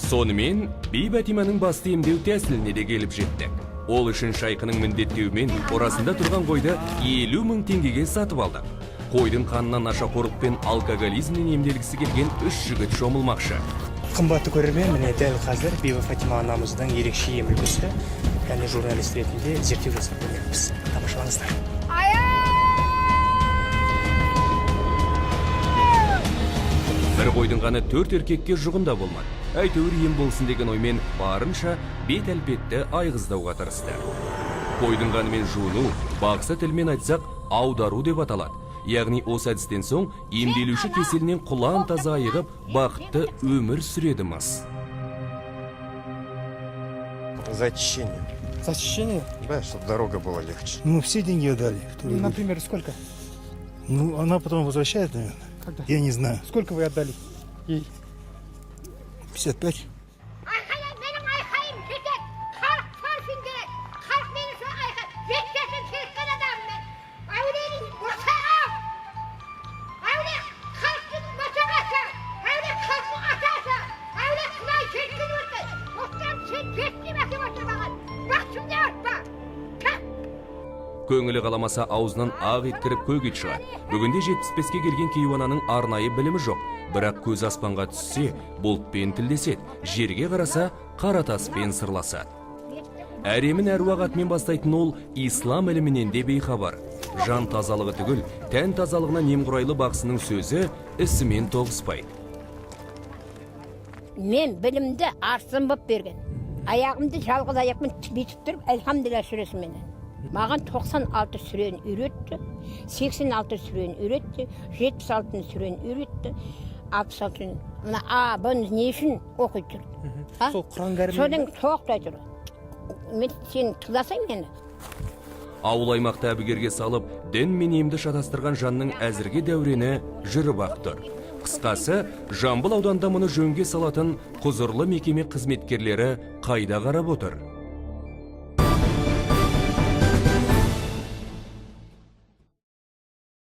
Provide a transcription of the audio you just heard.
Сонымен, Бейбатиманың басты емдеу тәсіліне де келіп жеттік. Ол үшін шайқының міндеттеуімен қорасында тұрған қойды 50 мың теңгеге сатып алдық. Қойдың қанынан нашақорлық пен алкоголизмнен емделгісі келген 3 жігіт шомылмақшы. Қымбатты көрермен, міне дәл қазір Бейбатима анамыздың ерекше ем үлгісі, яғни журналист ретінде зерттеу жасап көрмекпіз. Тамашалаңыздар. Бір қойдың ғана 4 еркекке жұғында болмады. Әйтеуір ем болсын деген оймен барынша бет әлпетті айғыздауға тырысты. Қойдың қанымен жуыну, бақсы тілмен айтсақ, аудару деп аталады. Яғни осы әдістен соң емделуші кеселінен құлан таза айығып, бақытты өмір сүредіміз. За очищение. За очищение? Да, чтобы дорога была легче. Ну, все деньги отдали. Например, сколько? Ну, она потом возвращает, наверное. Когда? Я не знаю. Сколько вы отдали ей? 55. Көңілі қаламаса аузынан ақ ет кіріп көк ет шығады. Бүгінде 75-ке келген кейуананың арнайы білімі жоқ. Бірақ көз аспанға түссе, бұлтпен тілдеседі, жерге қараса, қара таспен сырласады. Әремін әруақ атымен бастайтын ол ислам ілімінен де бейхабар. Жан тазалығы түгіл, тән тазалығына немқұрайлы бақсының сөзі ісімен тоғыспайды. Мен білімді арсын боп берген. Аяғымды жалғыз аяқпен бүйтіп тұрып, әлхамдулилля сүресімен. Маған 96 сүрені үйретті, 86 сүрені үйретті, 76 сүрені үйретті, 66 мына бұны не үшін оқиды жүрді? Сол Құран кәрімнен Содан тоқтай тұр. Мен сені тыңдасаң мені. Ауыл аймақты әбігерге салып, дін мен емді шатастырған жанның әзірге дәурені жүріп ақ тұр. Қысқасы, Жамбыл ауданда мұны жөнге салатын құзырлы мекеме қызметкерлері қайда қарап отыр?